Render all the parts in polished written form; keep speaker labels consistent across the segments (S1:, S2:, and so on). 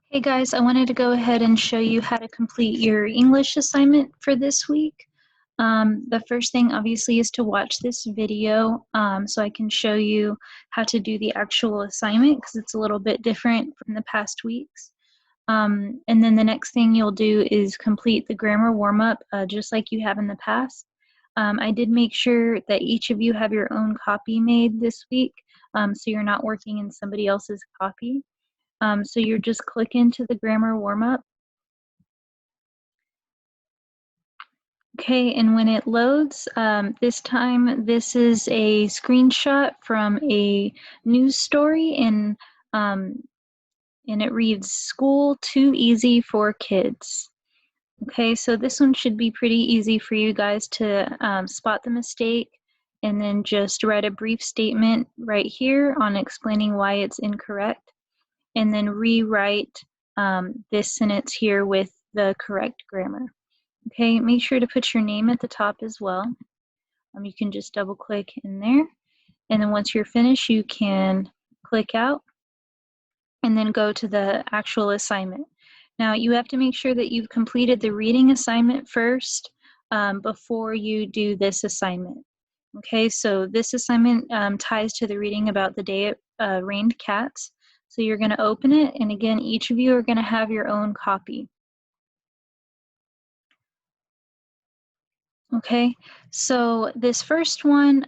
S1: Hey guys, I wanted to go ahead and show you how to complete your English assignment for this week. The first thing obviously is to watch this video so I can show you how to do the actual assignment because it's a little bit different from the past weeks. And then the next thing you'll do is complete the grammar warm-up just like you have in the past. I did make sure that each of you have your own copy made this week so you're not working in somebody else's copy. So you're just click into the grammar warm-up. Okay, and when it loads, this time this is a screenshot from a news story and it reads, "School Too Easy for Kids." Okay, so this one should be pretty easy for you guys to spot the mistake and then just write a brief statement right here on explaining why it's incorrect. And then rewrite this sentence here with the correct grammar. Okay, make sure to put your name at the top as well. You can just double click in there. And then once you're finished, you can click out and then go to the actual assignment. Now you have to make sure that you've completed the reading assignment first before you do this assignment. Okay, so this assignment ties to the reading about the day it rained cats. So you're going to open it, and again, each of you are going to have your own copy. Okay, so this first one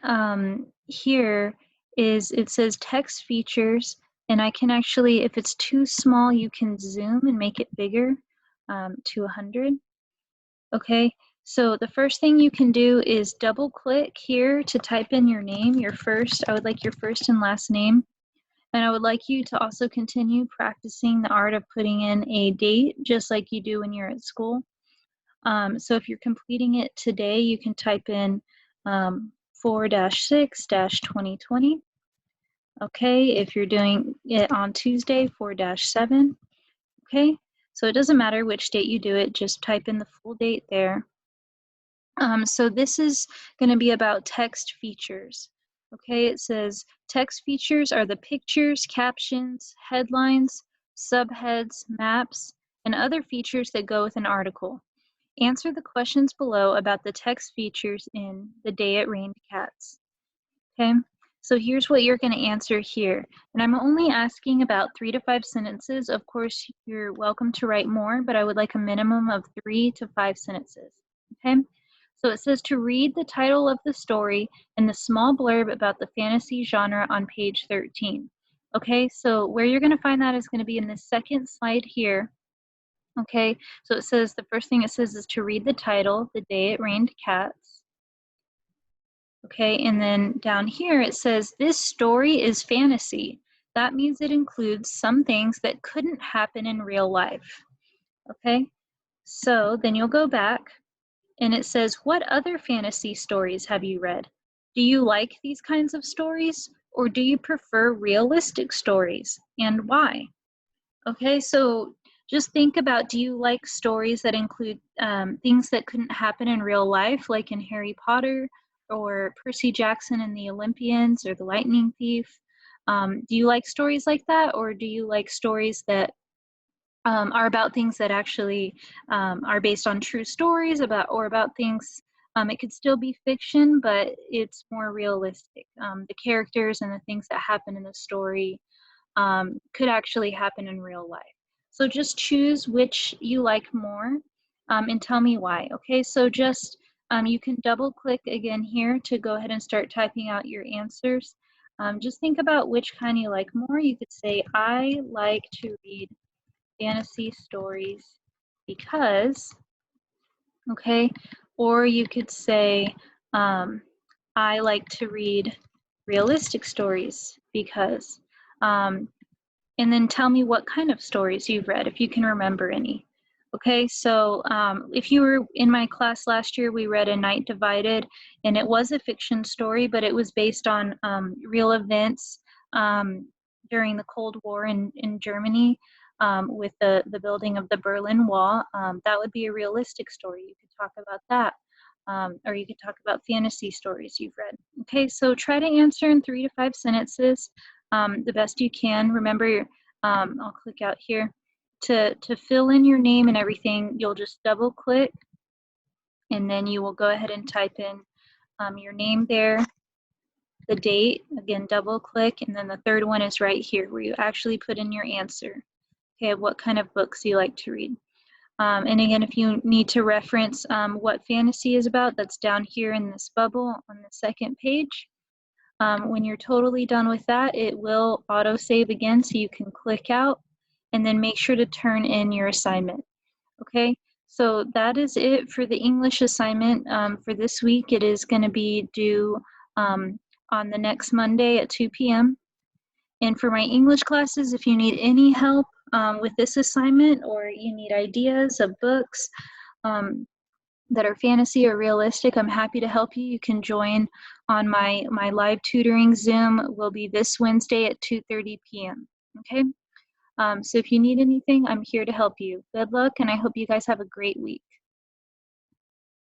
S1: here it says text features, and I can actually, if it's too small, you can zoom and make it bigger to 100. Okay, so the first thing you can do is double click here to type in your name, I would like your first and last name. And I would like you to also continue practicing the art of putting in a date, just like you do when you're at school. So if you're completing it today, you can type in 4-6-2020. Okay, if you're doing it on Tuesday, 4-7. Okay, so it doesn't matter which date you do it, just type in the full date there. So this is going to be about text features. Okay, it says text features are the pictures, captions, headlines, subheads, maps, and other features that go with an article. Answer the questions below about the text features in The Day It Rained Cats. Okay, so here's what you're going to answer here. And I'm only asking about 3 to 5 sentences. Of course, you're welcome to write more, but I would like a minimum of 3 to 5 sentences. Okay, so it says to read the title of the story and the small blurb about the fantasy genre on page 13. Okay, so where you're going to find that is going to be in the second slide here. Okay, so it says, the first thing it says is to read the title, The Day It Rained Cats. Okay, and then down here it says, this story is fantasy. That means it includes some things that couldn't happen in real life. Okay, so then you'll go back and it says, what other fantasy stories have you read? Do you like these kinds of stories, or do you prefer realistic stories, and why? Okay, so just think about, do you like stories that include things that couldn't happen in real life, like in Harry Potter, or Percy Jackson and the Olympians, or The Lightning Thief? Do you like stories like that, or do you like stories that are about things that actually are based on true stories or about things, it could still be fiction, but it's more realistic. The characters and the things that happen in the story could actually happen in real life. So just choose which you like more and tell me why. Okay, so just you can double click again here to go ahead and start typing out your answers. Just think about which kind you like more. You could say, I like to read fantasy stories because, okay, or you could say, I like to read realistic stories because, and then tell me what kind of stories you've read, if you can remember any. Okay, so if you were in my class last year, we read A Night Divided, and it was a fiction story, but it was based on real events during the Cold War in Germany with the building of the Berlin Wall. That would be a realistic story. You could talk about that. Or you could talk about fantasy stories you've read. Okay, so try to answer in 3 to 5 sentences the best you can. Remember, I'll click out here. To fill in your name and everything, you'll just double click, and then you will go ahead and type in your name there, the date, again, double click, and then the third one is right here where you actually put in your answer. Okay, what kind of books you like to read. And again, if you need to reference what fantasy is about, that's down here in this bubble on the second page. When you're totally done with that, it will auto-save again, so you can click out, and then make sure to turn in your assignment. Okay, so that is it for the English assignment for this week. It is going to be due on the next Monday at 2 p.m. And for my English classes, if you need any help with this assignment, or you need ideas of books that are fantasy or realistic, I'm happy to help you. You can join on my live tutoring Zoom. Will be this Wednesday at 2:30 p.m. Okay, so if you need anything, I'm here to help you. Good luck, and I hope you guys have a great week.